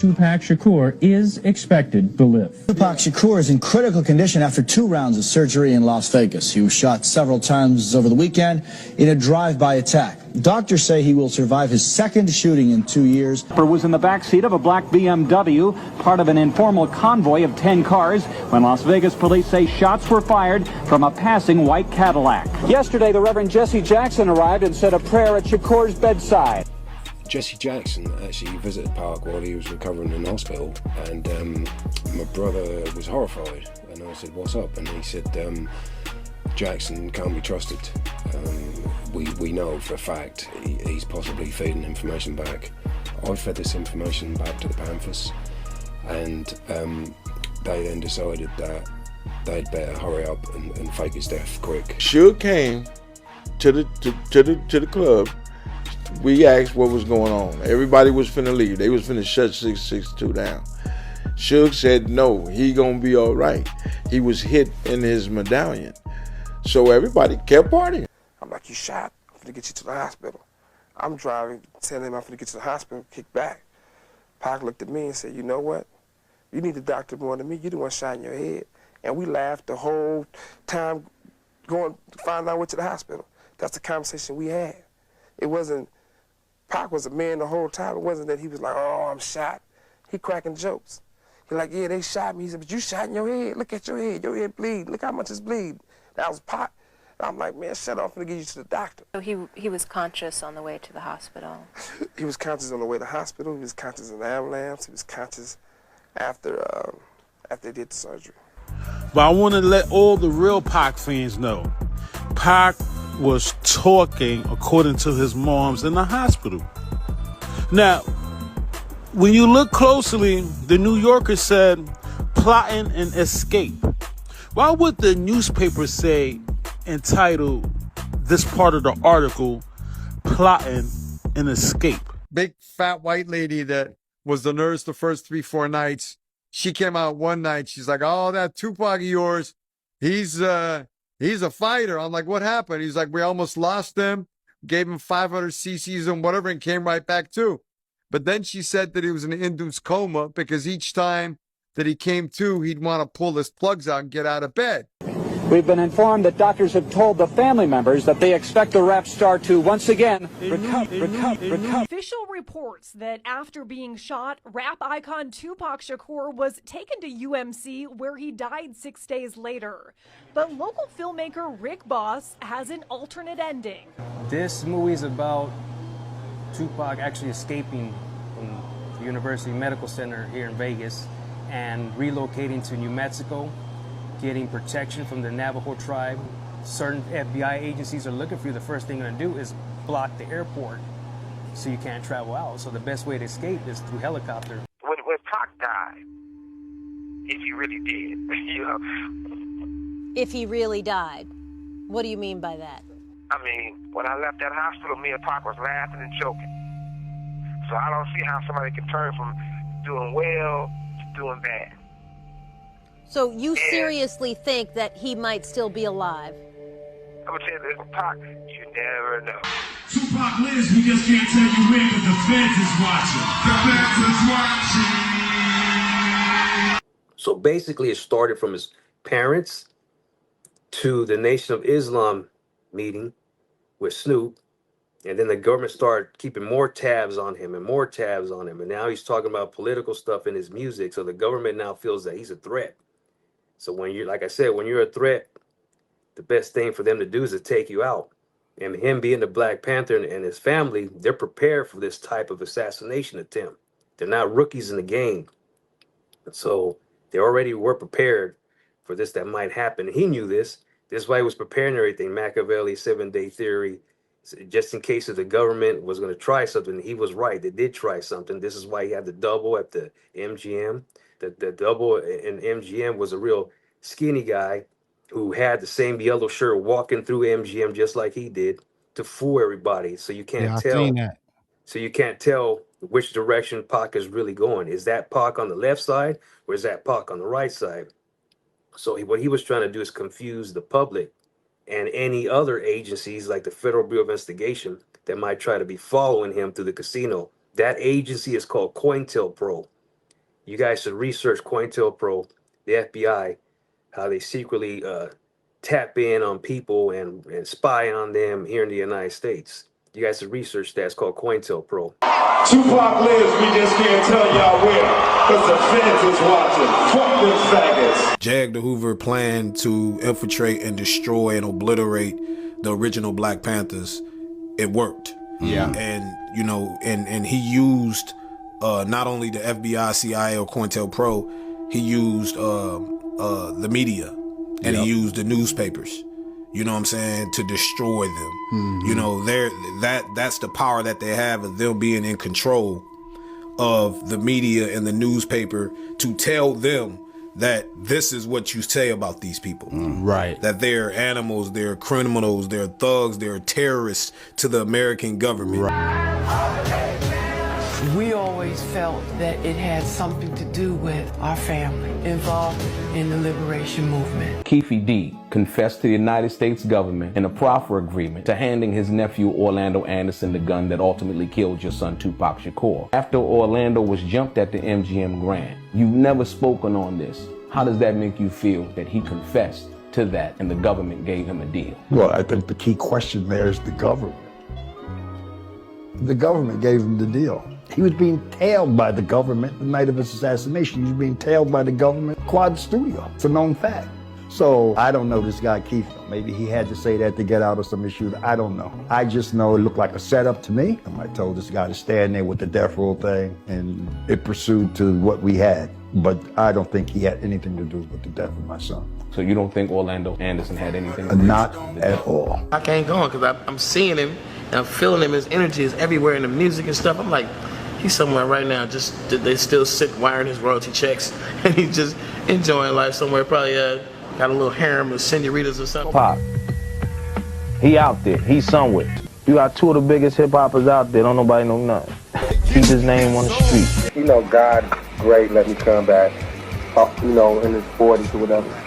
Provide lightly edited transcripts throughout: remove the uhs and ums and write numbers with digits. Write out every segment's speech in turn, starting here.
2Pac Shakur is expected to live. 2Pac Shakur is in critical condition after 2 rounds of surgery in Las Vegas. He was shot several times over the weekend in a drive-by attack. Doctors say he will survive his second shooting in 2 years. Was in the back seat of a black BMW, part of an informal convoy of 10 cars, when Las Vegas police say shots were fired from a passing white Cadillac. Yesterday, the Reverend Jesse Jackson arrived and said a prayer at Shakur's bedside. Jesse Jackson actually visited Park while he was recovering in hospital, and my brother was horrified, and I said, "What's up?" And he said, Jackson can't be trusted. We know for a fact he's possibly feeding information back. I fed this information back to the Panthers, and they then decided that they'd better hurry up and fake his death quick. Suge came to the club. We asked what was going on. Everybody was finna leave. They was finna shut 662 down. Suge said no, he gonna be all right. He was hit in his medallion. So everybody kept partying. I'm like, "You shot? I'm finna get you to the hospital." I'm driving, telling him I'm finna get you to the hospital, kick back. Pac looked at me and said, "You know what? You need the doctor more than me. You the one shot in your head." And we laughed the whole time going to find out went to the hospital. That's the conversation we had. It wasn't, Pac was a man the whole time. It wasn't that he was like, "Oh, I'm shot." He cracking jokes. He like, "Yeah, they shot me." He said, "But you shot in your head. Look at your head bleed. Look how much it's bleed." That was Pac. I'm like, "Man, shut up, I'm gonna get you to the doctor." So he was conscious on the way to the hospital? He was conscious on the way to the hospital. He was conscious in the ambulance. He was conscious after they did the surgery. But I want to let all the real Pac fans know, Pac was talking according to his moms in the hospital. Now, when you look closely, the New Yorker said plotting an escape. Why would the newspaper say, entitled this part of the article, plotting an escape? Big fat white lady that was the nurse the first 3-4 nights. She came out one night. She's like, "Oh, that Tupac of yours, he's a fighter." I'm like, "What happened?" He's like, "We almost lost him, gave him 500 cc's and whatever, and came right back too." But then she said that he was in an induced coma because each time that he came to, he'd want to pull his plugs out and get out of bed. We've been informed that doctors have told the family members that they expect the rap star to once again recover. Official reports that after being shot, rap icon Tupac Shakur was taken to UMC where he died 6 days later. But local filmmaker Rick Boss has an alternate ending. This movie is about Tupac actually escaping from the University Medical Center here in Vegas and relocating to New Mexico, getting protection from the Navajo tribe. Certain FBI agencies are looking for you. The first thing they're going to do is block the airport so you can't travel out. So the best way to escape is through helicopter. When Pac died, if he really did, you know. If he really died. What do you mean by that? I mean, when I left that hospital, me and Pac was laughing and joking. So I don't see how somebody can turn from doing well to doing bad. So you seriously think that he might still be alive? I'm gonna tell you this, Pac, you never know. Tupac lives, we just can't tell you when because the feds is watching. The feds is watching. So basically it started from his parents to the Nation of Islam meeting with Snoop, and then the government started keeping more tabs on him and more tabs on him, and now he's talking about political stuff in his music, so the government now feels that he's a threat. So when you're, like I said, when you're a threat, the best thing for them to do is to take you out. And him being the Black Panther and his family, they're prepared for this type of assassination attempt. They're not rookies in the game. So they already were prepared for this that might happen. He knew this. This is why he was preparing everything. Machiavelli, 7-day theory, just in case if the government was going to try something. He was right. They did try something. This is why he had the double at the MGM. The double in MGM was a real skinny guy who had the same yellow shirt walking through MGM just like he did to fool everybody. So you can't tell. So you can't tell which direction Pac is really going. Is that Pac on the left side or is that Pac on the right side? So what he was trying to do is confuse the public and any other agencies like the Federal Bureau of Investigation that might try to be following him through the casino. That agency is called COINTELPRO. You guys should research COINTELPRO, the FBI, how they secretly tap in on people and spy on them here in the United States. You guys should research that. It's called COINTELPRO. Tupac lives, we just can't tell y'all where, because the feds is watching. Fuck them faggots. J. Edgar Hoover planned to infiltrate and destroy and obliterate the original Black Panthers. It worked. Yeah. And, you know, and he used not only the FBI, CIA, or COINTELPRO, he used the media, and he used the newspapers. You know what I'm saying? To destroy them. Mm-hmm. You know, that's the power that they have of them being in control of the media and the newspaper to tell them that this is what you say about these people. Right. That they're animals, they're criminals, they're thugs, they're terrorists to the American government. Right. We always felt that it had something to do with our family involved in the liberation movement. Keefe D confessed to the United States government in a proffer agreement to handing his nephew Orlando Anderson the gun that ultimately killed your son Tupac Shakur. After Orlando was jumped at the MGM Grand, you've never spoken on this. How does that make you feel that he confessed to that and the government gave him a deal? Well, I think the key question there is the government. The government gave him the deal. He was being tailed by the government the night of his assassination. He was being tailed by the government Quad Studio. It's a known fact. So I don't know this guy Keith. Maybe he had to say that to get out of some issues. I don't know. I just know it looked like a setup to me. I told this guy to stand there with the death row thing, and it pursued to what we had. But I don't think he had anything to do with the death of my son. So you don't think Orlando Anderson had anything to do? Not at all. I can't go on because I'm seeing him and I'm feeling him. His energy is everywhere in the music and stuff. I'm like, he's somewhere right now, just they still sit wiring his royalty checks, and he's just enjoying life somewhere. Probably got a little harem of senoritas or something. Pop, he out there. He's somewhere. You got two of the biggest hip hoppers out there. Don't nobody know nothing. Keep his name on the street. You know, God, great, let me come back. You know, in his 40s or whatever.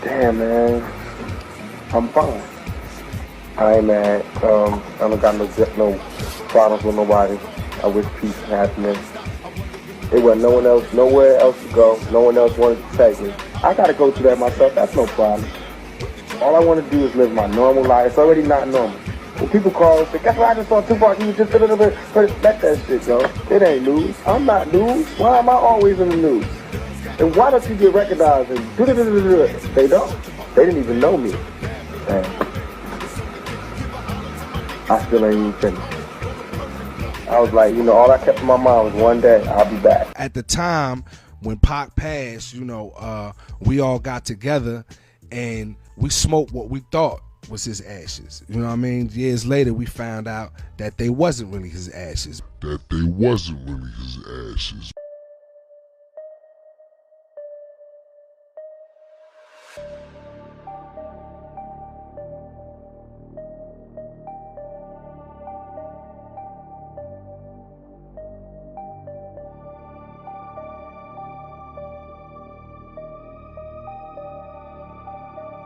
Damn, man, I'm fine. I ain't mad. I don't got no problems with nobody. I wish peace and happiness. It wasn't no one else, nowhere else to go. No one else wanted to take me. I gotta go through that myself. That's no problem. All I want to do is live my normal life. It's already not normal. When people call and say, guess what, I just saw Tupac, he was just a little bit, let that shit go. It ain't news. I'm not news. Why am I always in the news? And why don't you get recognized and They don't. They didn't even know me. Man. I still ain't even finished. I was like, you know, all I kept in my mind was one day I'll be back. At the time when Pac passed, you know, we all got together and we smoked what we thought was his ashes. You know what I mean? Years later, we found out that they wasn't really his ashes.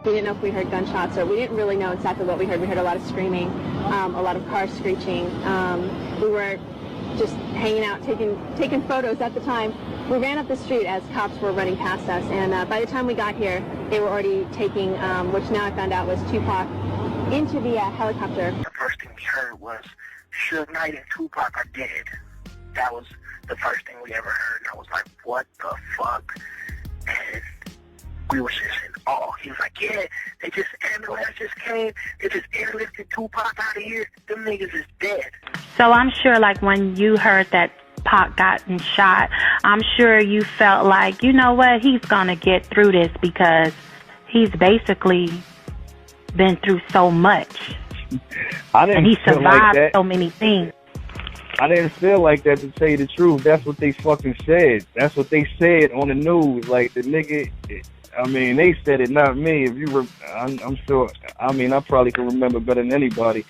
We didn't know if we heard gunshots, or we didn't really know exactly what we heard. We heard a lot of screaming, a lot of cars screeching. We were just hanging out, taking photos at the time. We ran up the street as cops were running past us, and by the time we got here, they were already taking, which now I found out was Tupac, into the helicopter. The first thing we heard was Suge Knight and Tupac are dead. That was the first thing we ever heard, and I was like, what the fuck? And we were just in awe. He was like, yeah, they just, ambulance just came, they just airlifted Tupac out of here, them niggas is dead. So I'm sure, like, when you heard that Pac gotten shot, I'm sure you felt like, you know what, he's gonna get through this because he's basically been through so much. And he survived so many things. I didn't feel like that, to tell you the truth. That's what they fucking said. That's what they said on the news. Like, the nigga, I mean, they said it, not me. If you were, I'm sure, I mean, I probably can remember better than anybody.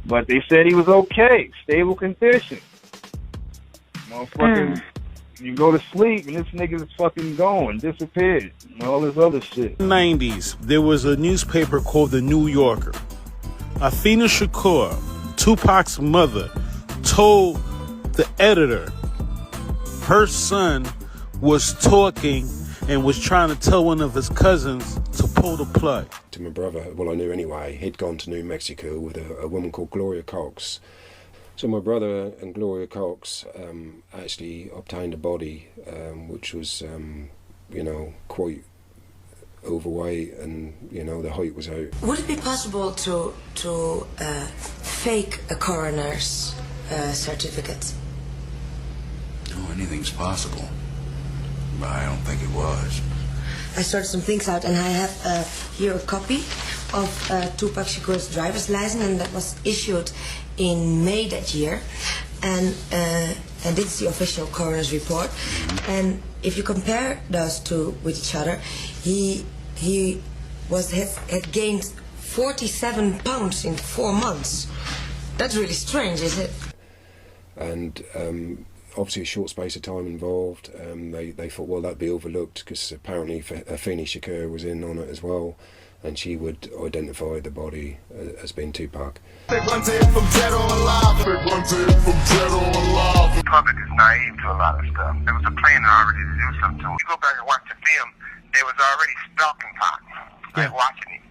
But they said he was okay, stable condition. Motherfucking, you go to sleep and this nigga is fucking gone, disappeared, and all this other shit. In the 90s, there was a newspaper called The New Yorker. Afeni Shakur, Tupac's mother, told the editor her son was talking and was trying to tell one of his cousins to pull the plug. To my brother, well, I knew anyway, he'd gone to New Mexico with a woman called Gloria Cox. So my brother and Gloria Cox actually obtained a body which was, you know, quite overweight, and you know the height was out. Would it be possible to fake a coroner's certificate? Oh, anything's possible, but I don't think it was. I sorted some things out, and I have here a copy of Tupac Shakur's driver's license, and that was issued in May that year. And this is the official coroner's report. And if you compare those two with each other, he had gained 47 pounds in 4 months. That's really strange, is it? And obviously a short space of time involved. They thought, well, that'd be overlooked because apparently Afeni Shakur was in on it as well, and she would identify the body as being Tupac. Public is naive to a lot of stuff. There was a plan already to do something to him. You go back and watch the film, they was already stalking Pac, like watching him.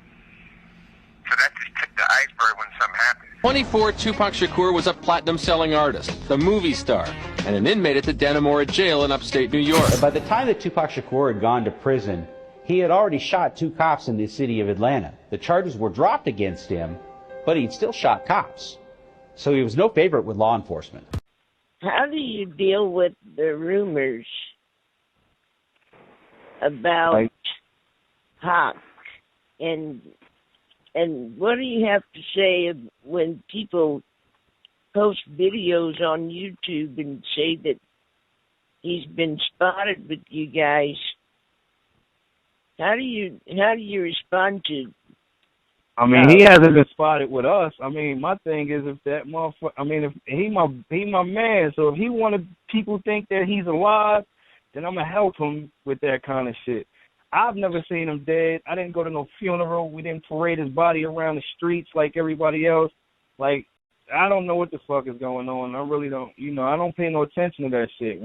So that just took the iceberg when something happened. 24, Tupac Shakur was a platinum-selling artist, the movie star, and an inmate at the Dannemora jail in upstate New York. By the time that Tupac Shakur had gone to prison, he had already shot 2 cops in the city of Atlanta. The charges were dropped against him, but he'd still shot cops. So he was no favorite with law enforcement. How do you deal with the rumors about Pac? And what do you have to say when people post videos on YouTube and say that he's been spotted with you guys? How do you respond to? I mean, he hasn't been spotted with us. I mean, my thing is if that motherfucker, I mean, if he my man, so if he wanted people think that he's alive, then I'm gonna help him with that kind of shit. I've never seen him dead. I didn't go to no funeral. We didn't parade his body around the streets like everybody else. Like, I don't know what the fuck is going on. I really don't, I don't pay no attention to that shit.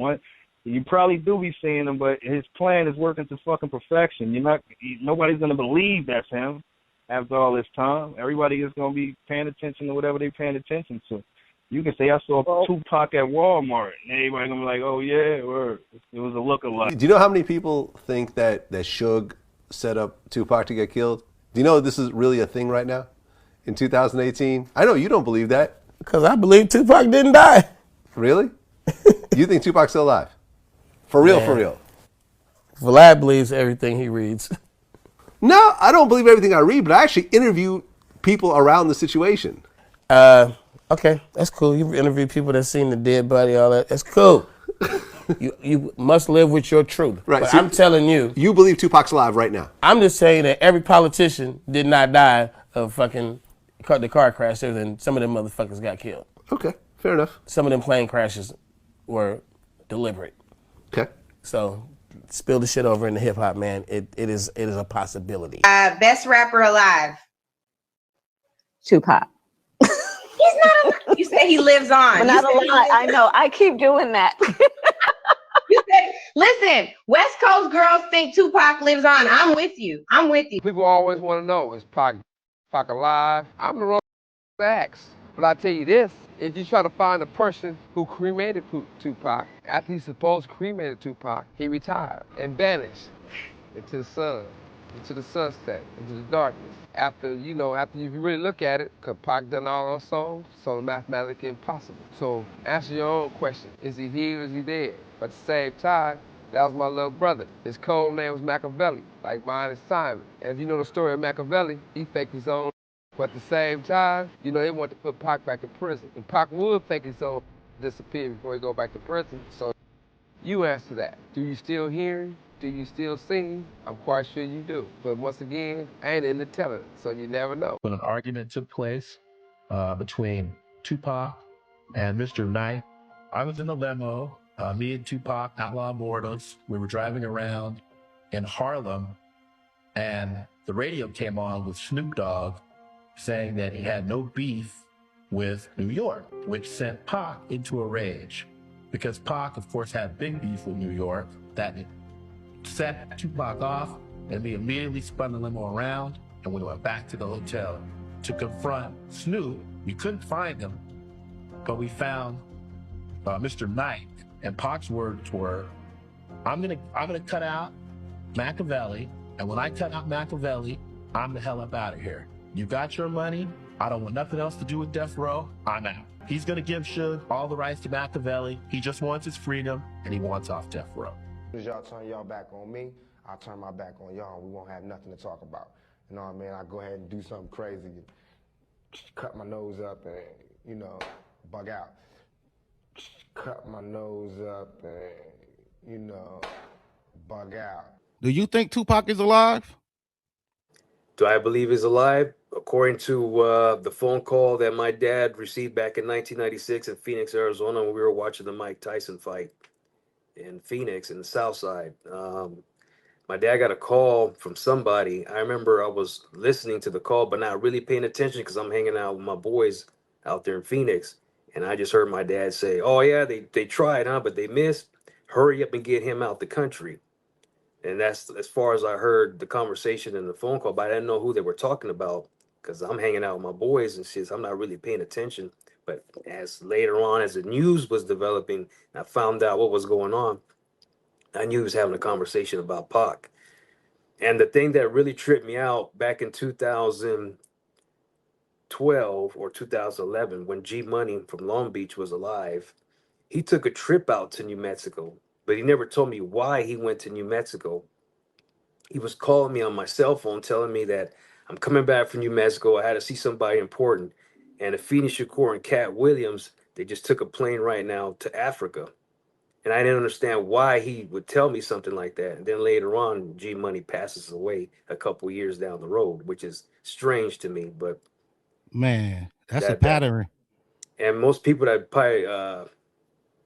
You probably do be seeing him, but his plan is working to fucking perfection. Nobody's gonna believe that's him after all this time. Everybody is gonna be paying attention to whatever they're paying attention to. You can say I saw Tupac at Walmart, and everybody gonna be like, "Oh yeah, or it was a lookalike." Do you know how many people think that Suge set up Tupac to get killed? Do you know this is really a thing right now in 2018? I know you don't believe that. Because I believe Tupac didn't die. Really? You think Tupac's still alive? For real, for real? Vlad believes everything he reads. No, I don't believe everything I read, but I actually interview people around the situation. Okay, that's cool. You interview people that seen the dead body, all that. That's cool. you must live with your truth. Right. But So I'm telling you. You believe Tupac's alive right now? I'm just saying that every politician did not die of fucking the car crashes, and some of them motherfuckers got killed. Okay, fair enough. Some of them plane crashes were deliberate. Okay. So spill the shit over in the hip hop, man. It is a possibility. Best rapper alive. Tupac. He's not alive. You said he lives on. But not a lot. I know. I keep doing that. You said, listen, West Coast girls think Tupac lives on. I'm with you. I'm with you. People always want to know, is Pac alive? I'm the wrong to ask. But I tell you this, if you try to find a person who cremated Tupac, after he supposed cremated Tupac, he retired and vanished into the sun, into the sunset, into the darkness. After you really look at it, because Pac done all those songs, so mathematically impossible. So answer your own question. Is he here or is he dead? But at the same time, that was my little brother. His code name was Machiavelli, like mine is Simon. And if you know the story of Machiavelli, he faked his own. But at the same time, they want to put Pac back in prison. And Pac would fake his own disappear before he go back to prison. So you answer that. Do you still hear him? Do you still see? I'm quite sure you do. But once again, I ain't in the telling, so you never know. When an argument took place between Tupac and Mr. Knight, I was in the limo. Me and Tupac, Outlaw Mortals, we were driving around in Harlem, and the radio came on with Snoop Dogg saying that he had no beef with New York, which sent Pac into a rage. Because Pac, of course, had big beef with New York, that set Tupac off, and we immediately spun the limo around and we went back to the hotel to confront Snoop. We couldn't find him, but we found Mr. Knight, and Pac's words were, I'm gonna cut out Machiavelli, and when I cut out Machiavelli, I'm the hell up out of here. You got your money. I don't want nothing else to do with Death Row. I'm out. He's gonna give Suge all the rights to Machiavelli. He just wants his freedom, and he wants off Death Row. As y'all turn y'all back on me, I'll turn my back on y'all, and we won't have nothing to talk about. You know what I mean? I go ahead and do something crazy, cut my nose up and, you know, bug out. Cut my nose up and, you know, bug out. Do you think Tupac is alive? Do I believe he's alive? According to the phone call that my dad received back in 1996 in Phoenix, Arizona, when we were watching the Mike Tyson fight in Phoenix in the South Side. My dad got a call from somebody. I remember I was listening to the call, but not really paying attention because I'm hanging out with my boys out there in Phoenix. And I just heard my dad say, oh, yeah, they tried, huh? But they missed. Hurry up and get him out the country. And that's as far as I heard the conversation in the phone call, but I didn't know who they were talking about because I'm hanging out with my boys and shit. So I'm not really paying attention. But as later on, as the news was developing, I found out what was going on. I knew he was having a conversation about Pac. And the thing that really tripped me out back in 2012 or 2011, when G Money from Long Beach was alive, he took a trip out to New Mexico, but he never told me why he went to New Mexico. He was calling me on my cell phone, telling me that I'm coming back from New Mexico. I had to see somebody important. And Afeni Shakur and Cat Williams, they just took a plane right now to Africa. And I didn't understand why he would tell me something like that. And then later on, G Money passes away a couple years down the road, which is strange to me. But man, that's a pattern. And most people that probably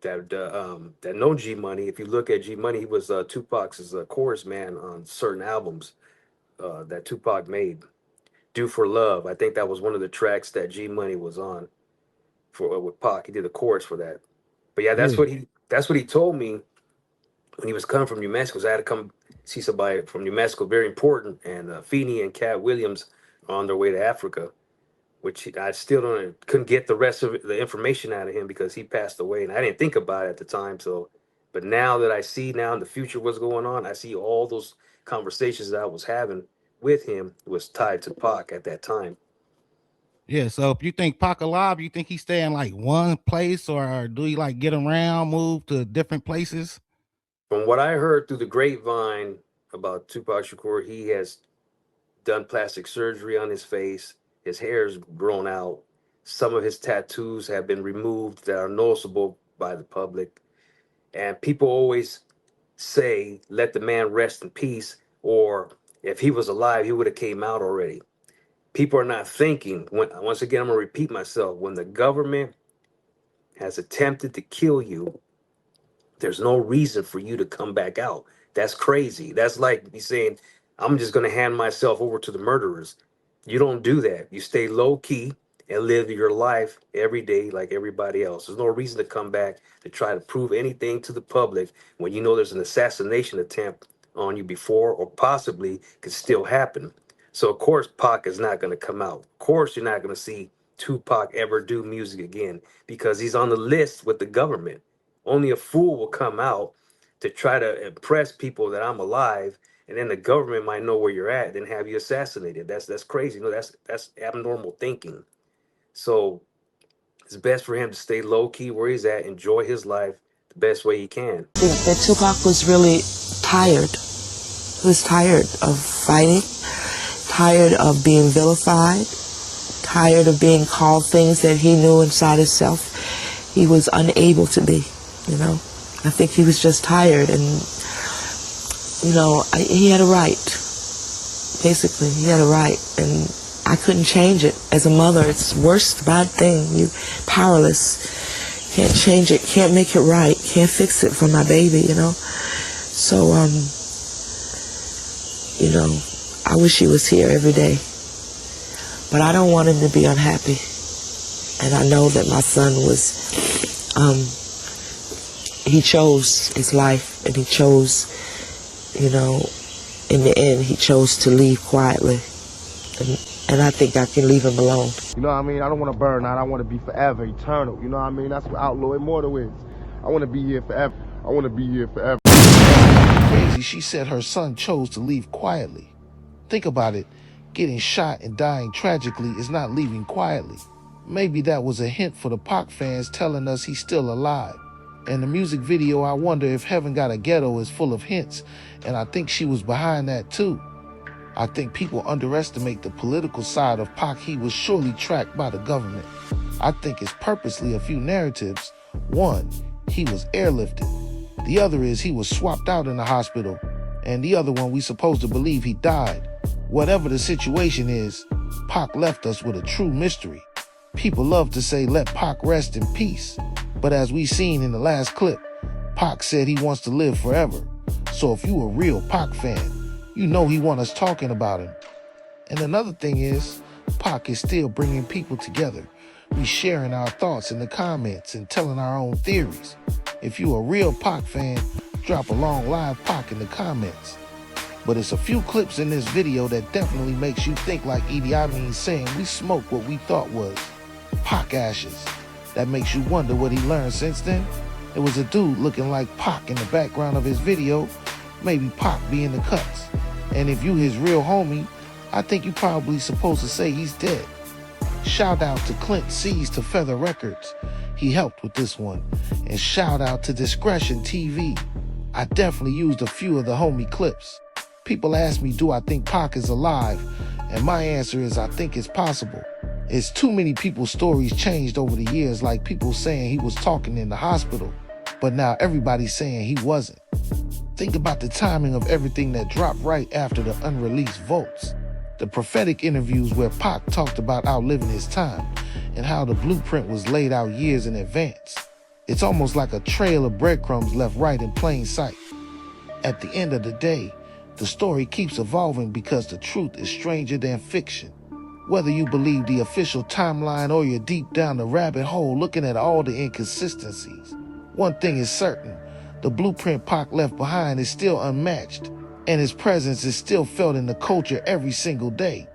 that know G Money, if you look at G Money, he was Tupac's chorus man on certain albums that Tupac made. "Do for Love," I think that was one of the tracks that G Money was on for with Pac. He did the chorus for that. But yeah, that's what he told me when he was coming from New Mexico. So I had to come see somebody from New Mexico, very important. And Afeni and Cat Williams are on their way to Africa, which I still couldn't get the rest of the information out of him because he passed away, and I didn't think about it at the time. So, but now that I see now in the future what's going on, I see all those conversations that I was having with him was tied to Pac at that time. Yeah, so if you think Pac alive, you think he stay in like one place, or do he like get around, move to different places? From what I heard through the grapevine about Tupac Shakur, he has done plastic surgery on his face. His hair's grown out. Some of his tattoos have been removed that are noticeable by the public. And people always say, let the man rest in peace, or if he was alive, he would have came out already. People are not thinking, once again, I'm going to repeat myself, when the government has attempted to kill you, there's no reason for you to come back out. That's crazy. That's like me saying, I'm just going to hand myself over to the murderers. You don't do that. You stay low key and live your life every day like everybody else. There's no reason to come back to try to prove anything to the public when you know there's an assassination attempt on you before or possibly could still happen. So, of course, Pac is not going to come out. Of course, you're not going to see Tupac ever do music again because he's on the list with the government. Only a fool will come out to try to impress people that I'm alive, and then the government might know where you're at and have you assassinated. That's crazy. No, that's abnormal thinking. So it's best for him to stay low key where he's at, enjoy his life the best way he can. Yeah, that Tupac was really tired. He was tired of fighting, tired of being vilified, tired of being called things that he knew inside himself he was unable to be, you know. I think he was just tired, and, you know, he had a right. Basically, he had a right, and I couldn't change it. As a mother, it's the worst bad thing. You're powerless. Can't change it, can't make it right, can't fix it for my baby, you know. So, you know, I wish he was here every day. But I don't want him to be unhappy. And I know that my son was he chose his life, and he chose, you know, in the end, he chose to leave quietly. And I think I can leave him alone. You know what I mean? I don't want to burn out. I want to be forever, eternal. You know what I mean? That's what Outlaw Immortal is. I want to be here forever. I want to be here forever. Crazy, she said her son chose to leave quietly. Think about it. Getting shot and dying tragically is not leaving quietly. Maybe that was a hint for the Pac fans telling us he's still alive. And the music video, I Wonder If Heaven Got a Ghetto, is full of hints, and I think she was behind that too. I think people underestimate the political side of Pac. He was surely tracked by the government. I think it's purposely a few narratives. One, he was airlifted. The other is he was swapped out in the hospital. And the other one, we supposed to believe he died. Whatever the situation is, Pac left us with a true mystery. People love to say, let Pac rest in peace. But as we seen in the last clip, Pac said he wants to live forever. So if you a real Pac fan, you know he want us talking about him. And another thing is, Pac is still bringing people together. We sharing our thoughts in the comments and telling our own theories. If you a real Pac fan, drop a long live Pac in the comments. But it's a few clips in this video that definitely makes you think like Idi Amin saying we smoked what we thought was Pac ashes. That makes you wonder what he learned since then. It was a dude looking like Pac in the background of his video, maybe Pac be in the cuts. And if you his real homie, I think you probably supposed to say he's dead. Shout out to Clint ceaz to Feather Records. He helped with this one. And shout out to Discretion TV. I definitely used a few of the homie clips. People ask me, do I think Pac is alive? And my answer is, I think it's possible. It's too many people's stories changed over the years, like people saying he was talking in the hospital, but now everybody's saying he wasn't. Think about the timing of everything that dropped right after the unreleased votes. The prophetic interviews where Pac talked about outliving his time and how the blueprint was laid out years in advance. It's almost like a trail of breadcrumbs left right in plain sight. At the end of the day, the story keeps evolving because the truth is stranger than fiction. Whether you believe the official timeline or you're deep down the rabbit hole looking at all the inconsistencies, one thing is certain, the blueprint Pac left behind is still unmatched, and his presence is still felt in the culture every single day.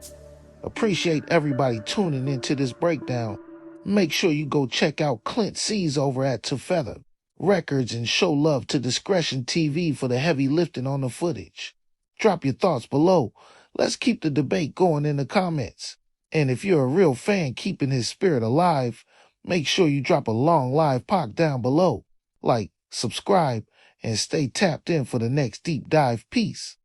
Appreciate everybody tuning into this breakdown. Make sure you go check out Clint ceaz over at Feather Records and show love to Discretion TV for the heavy lifting on the footage. Drop your thoughts below. Let's keep the debate going in the comments. And if you're a real fan keeping his spirit alive, make sure you drop a long live Pac down below. Like, subscribe, and stay tapped in for the next deep dive piece.